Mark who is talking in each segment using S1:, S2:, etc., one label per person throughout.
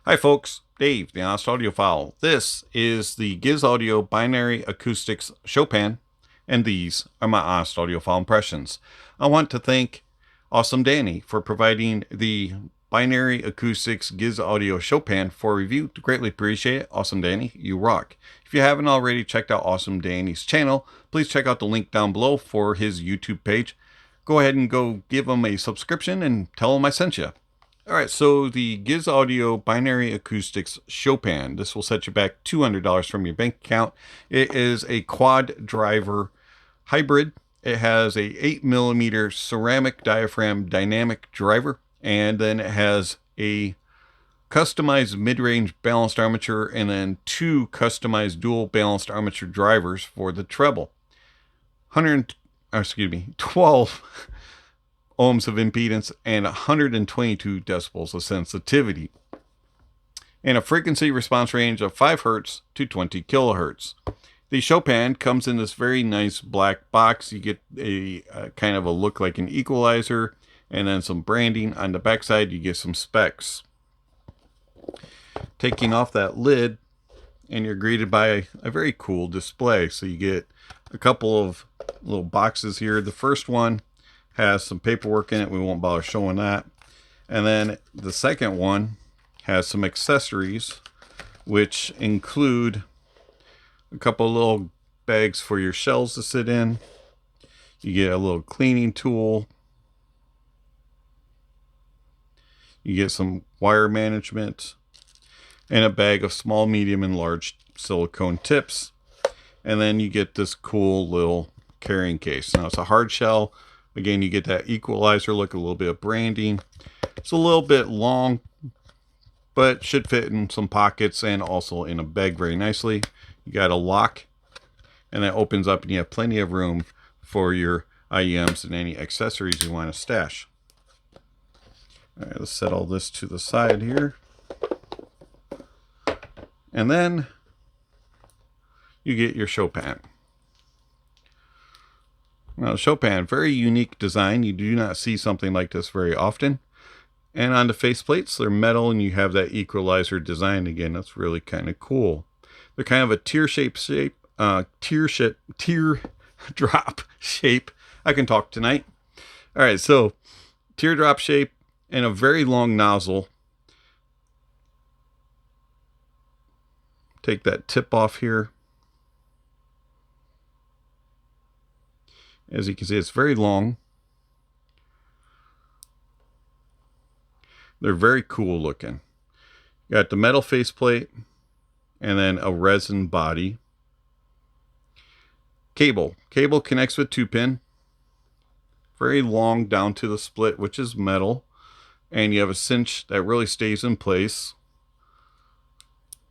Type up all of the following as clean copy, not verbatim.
S1: Hi folks, Dave, the Honest Audiophile. This is the GizAudio Binary Acoustics Chopin, and these are my Honest Audiophile impressions. I want to thank Awesome Danny for providing the Binary Acoustics GizAudio Chopin for review. Greatly appreciate it. Awesome Danny, you rock. If you haven't already checked out Awesome Danny's channel, please check out the link down below for his YouTube page. Go ahead and go give him a subscription and tell him I sent you. Alright, so the GizAudio Binary Acoustics Chopin. This will set you back $200 from your bank account. It is a quad driver hybrid. It has a 8mm ceramic diaphragm dynamic driver, and then it has a customized mid-range balanced armature and then two customized dual balanced armature drivers for the treble. 12 ohms of impedance and 122 decibels of sensitivity, and a frequency response range of 5 Hz to 20 kilohertz. The Chopin comes in this very nice black box. You get a kind of a look like an equalizer, and then some branding on the backside. You get some specs. Taking off that lid, and you're greeted by a very cool display. So you get a couple of little boxes here. The first one has some paperwork in it. We won't bother showing that. And then the second one has some accessories, which include a couple of little bags for your shells to sit in. You get a little cleaning tool. You get some wire management and a bag of small, medium, and large silicone tips. And then you get this cool little carrying case. Now it's a hard shell. Again, you get that equalizer look, a little bit of branding. It's a little bit long, but should fit in some pockets and also in a bag very nicely. You got a lock, and that opens up, and you have plenty of room for your IEMs and any accessories you want to stash. All right, let's set all this to the side here. And then you get your Chopin. Now, Chopin, very unique design. You do not see something like this very often. And on the faceplates, they're metal, and you have that equalizer design again. That's really kind of cool. They're kind of a teardrop shape. I can talk tonight. All right, so teardrop shape and a very long nozzle. Take that tip off here. As you can see, it's very long. They're very cool looking. You got the metal faceplate and then a resin body. Cable connects with 2-pin. Very long down to the split, which is metal. And you have a cinch that really stays in place.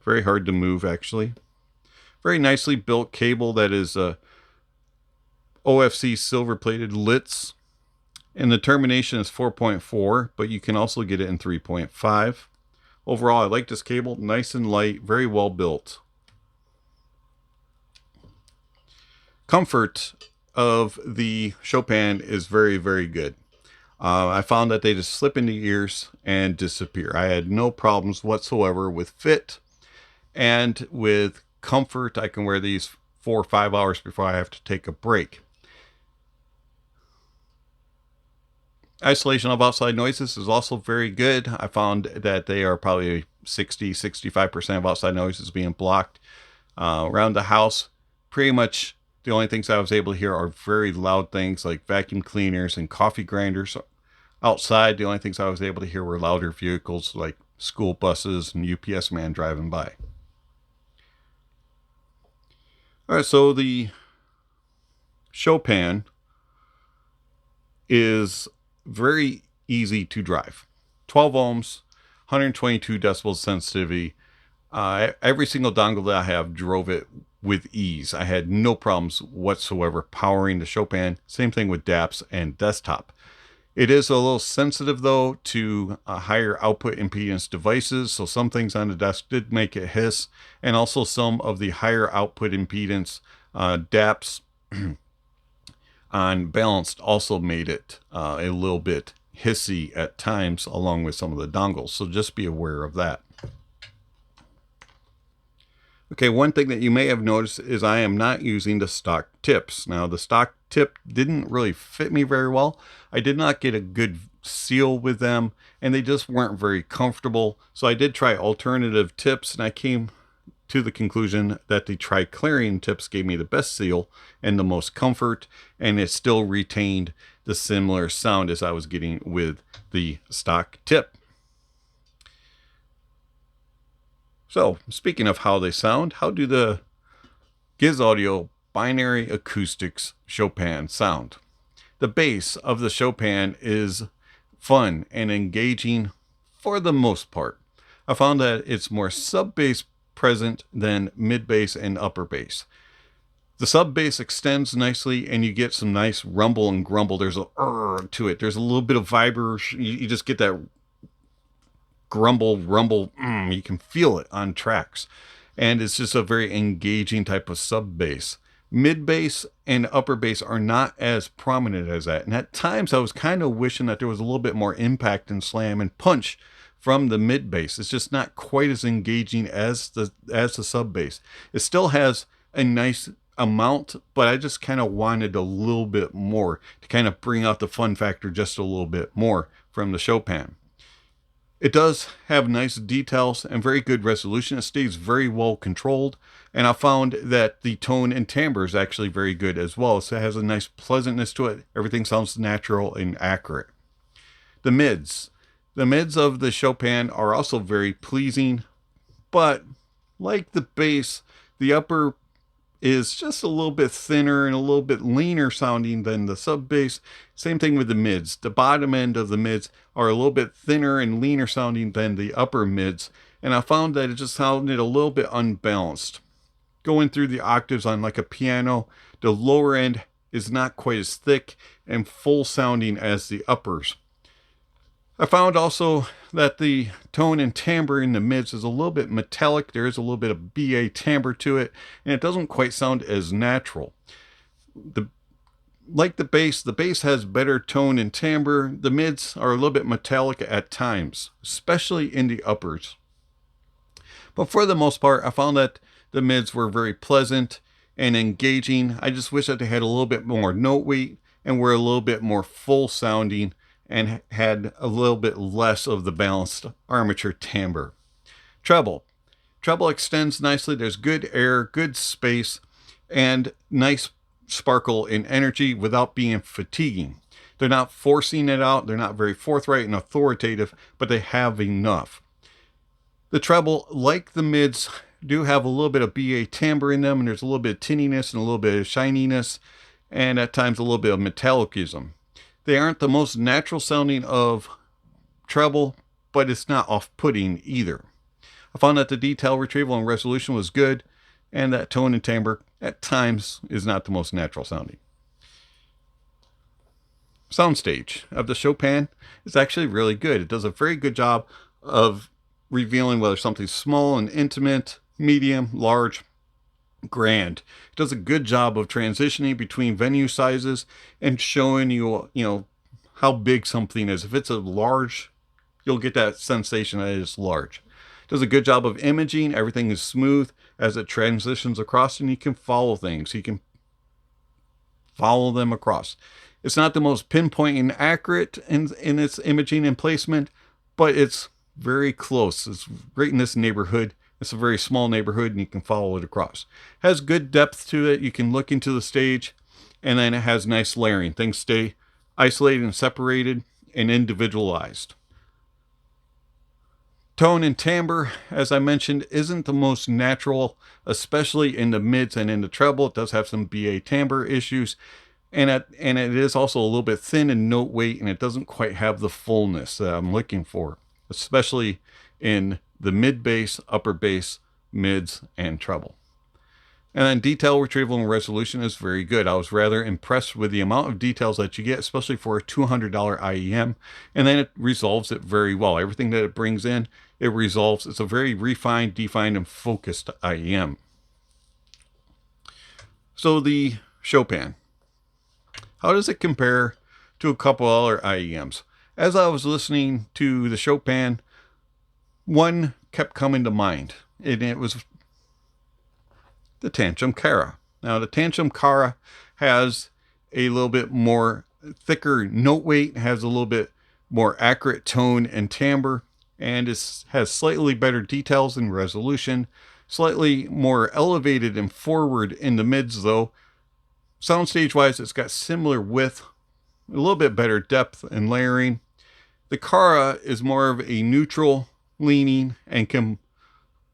S1: Very hard to move, actually. Very nicely built cable that is OFC silver-plated lits, and the termination is 4.4, but you can also get it in 3.5. Overall, I like this cable. Nice and light, very well built. Comfort of the Chopin is very, very good. I found that they just slip into your ears and disappear. I had no problems whatsoever with fit and with comfort. I can wear these 4 or 5 hours before I have to take a break. Isolation of outside noises is also very good. I found that they are probably 60-65% of outside noises being blocked. Around the house, pretty much the only things I was able to hear are very loud things like vacuum cleaners and coffee grinders. Outside, the only things I was able to hear were louder vehicles like school buses and UPS man driving by. All right, so the Chopin is very easy to drive. 12 ohms, 122 decibels sensitivity. Every single dongle that I have drove it with ease. I had no problems whatsoever powering the Chopin. Same thing with DAPs and desktop. It is a little sensitive though to higher output impedance devices. So some things on the desk did make it hiss, and also some of the higher output impedance DAPs on balanced also made it a little bit hissy at times, along with some of the dongles. So just be aware of that. Okay, one thing that you may have noticed is I am not using the stock tips. Now, the stock tip didn't really fit me very well. I did not get a good seal with them, and they just weren't very comfortable. So I did try alternative tips, and I came to the conclusion that the Clarion tips gave me the best seal and the most comfort, and it still retained the similar sound as I was getting with the stock tip. So, speaking of how they sound, how do the GizAudio Binary Acoustics Chopin sound? The bass of the Chopin is fun and engaging for the most part. I found that it's more sub bass present than mid bass and upper bass. The sub bass extends nicely and you get some nice rumble and grumble. There's a to it. There's a little bit of vibration. You just get that grumble, rumble. You can feel it on tracks. And it's just a very engaging type of sub bass. Mid bass and upper bass are not as prominent as that. And at times I was kind of wishing that there was a little bit more impact and slam and punch from the mid bass. It's just not quite as engaging as the sub bass. It still has a nice amount, but I just kind of wanted a little bit more to kind of bring out the fun factor just a little bit more from the Chopin. It does have nice details and very good resolution. It stays very well controlled. And I found that the tone and timbre is actually very good as well. So it has a nice pleasantness to it. Everything sounds natural and accurate. The mids. The mids of the Chopin are also very pleasing. But like the bass, the upper is just a little bit thinner and a little bit leaner sounding than the sub bass. Same thing with the mids. The bottom end of the mids are a little bit thinner and leaner sounding than the upper mids. And I found that it just sounded a little bit unbalanced. Going through the octaves on like a piano, the lower end is not quite as thick and full sounding as the uppers. I found also that the tone and timbre in the mids is a little bit metallic. There is a little bit of BA timbre to it, and it doesn't quite sound as natural. Like the bass has better tone and timbre. The mids are a little bit metallic at times, especially in the uppers. But for the most part, I found that the mids were very pleasant and engaging. I just wish that they had a little bit more note weight and were a little bit more full sounding and had a little bit less of the balanced armature timbre. Treble. Treble extends nicely. There's good air, good space, and nice sparkle and energy without being fatiguing. They're not forcing it out. They're not very forthright and authoritative, but they have enough. The treble, like the mids, do have a little bit of BA timbre in them, and there's a little bit of tinniness and a little bit of shininess, and at times a little bit of metallicism. They aren't the most natural sounding of treble, but it's not off-putting either. I found that the detail retrieval and resolution was good, and that tone and timbre at times is not the most natural sounding. Soundstage of the Chopin is actually really good. It does a very good job of revealing whether something's small and intimate, medium, large, grand. It does a good job of transitioning between venue sizes and showing you, how big something is. If it's a large, you'll get that sensation that it's large. It does a good job of imaging. Everything is smooth as it transitions across, and you can follow things. You can follow them across. It's not the most pinpoint and accurate in its imaging and placement, but it's very close. It's right in this neighborhood. It's a very small neighborhood, and you can follow it across. It has good depth to it. You can look into the stage, and then it has nice layering. Things stay isolated and separated and individualized. Tone and timbre, as I mentioned, isn't the most natural, especially in the mids and in the treble. It does have some BA timbre issues, and it is also a little bit thin in note weight, and it doesn't quite have the fullness that I'm looking for, especially in the mid bass, upper bass, mids, and treble. And then detail retrieval and resolution is very good. I was rather impressed with the amount of details that you get, especially for a $200 IEM. And then it resolves it very well. Everything that it brings in, it resolves. It's a very refined, defined, and focused IEM. So the Chopin. How does it compare to a couple other IEMs? As I was listening to the Chopin, one kept coming to mind, and it was the Tanchjim Kara. Now the Tanchjim Kara has a little bit more thicker note weight, has a little bit more accurate tone and timbre, and has slightly better details and resolution, slightly more elevated and forward in the mids though. Soundstage wise, it's got similar width, a little bit better depth and layering. The Kara is more of a neutral leaning and can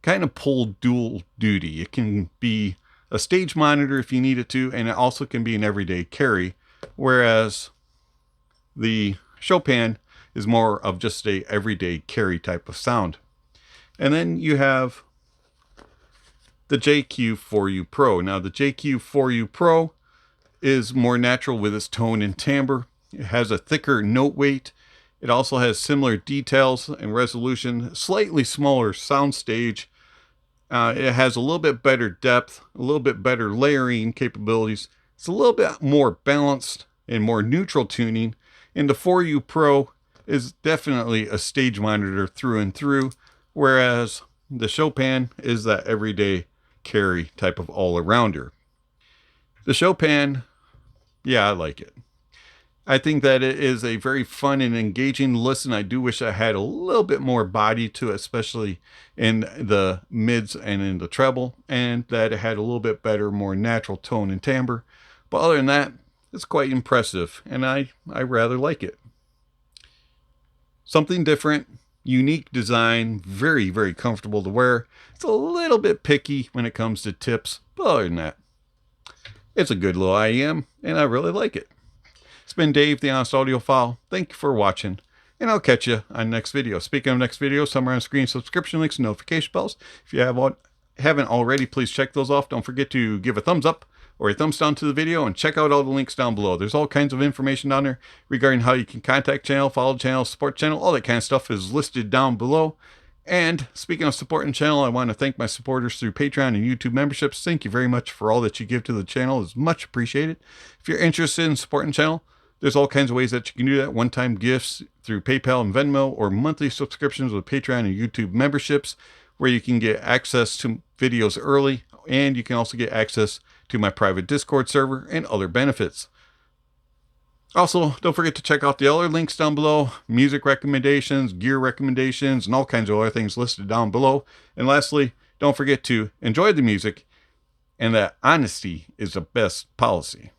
S1: kind of pull dual duty. It can be a stage monitor if you need it to, and it also can be an everyday carry, whereas the Chopin is more of just a everyday carry type of sound. And then you have the JQ 4U Pro. Now the JQ 4U Pro is more natural with its tone and timbre. It has a thicker note weight. It also has similar details and resolution, slightly smaller soundstage. It has a little bit better depth, a little bit better layering capabilities. It's a little bit more balanced and more neutral tuning. And the 4U Pro is definitely a stage monitor through and through, whereas the Chopin is that everyday carry type of all-arounder. The Chopin, yeah, I like it. I think that it is a very fun and engaging listen. I do wish I had a little bit more body to it, especially in the mids and in the treble, and that it had a little bit better, more natural tone and timbre. But other than that, it's quite impressive, and I rather like it. Something different, unique design, very, very comfortable to wear. It's a little bit picky when it comes to tips, but other than that, it's a good little IEM, and I really like it. It's been Dave, the Honest Audiophile. Thank you for watching, and I'll catch you on the next video. Speaking of next video, somewhere on the screen, subscription links and notification bells. If you haven't already, please check those off. Don't forget to give a thumbs up or a thumbs down to the video, and check out all the links down below. There's all kinds of information down there regarding how you can contact channel, follow channel, support channel. All that kind of stuff is listed down below. And speaking of supporting channel, I want to thank my supporters through Patreon and YouTube memberships. Thank you very much for all that you give to the channel. It's much appreciated. If you're interested in supporting channel, there's all kinds of ways that you can do that. One-time gifts through PayPal and Venmo, or monthly subscriptions with Patreon and YouTube memberships, where you can get access to videos early, and you can also get access to my private Discord server and other benefits. Also, don't forget to check out the other links down below, music recommendations, gear recommendations, and all kinds of other things listed down below. And lastly, don't forget to enjoy the music, and that honesty is the best policy.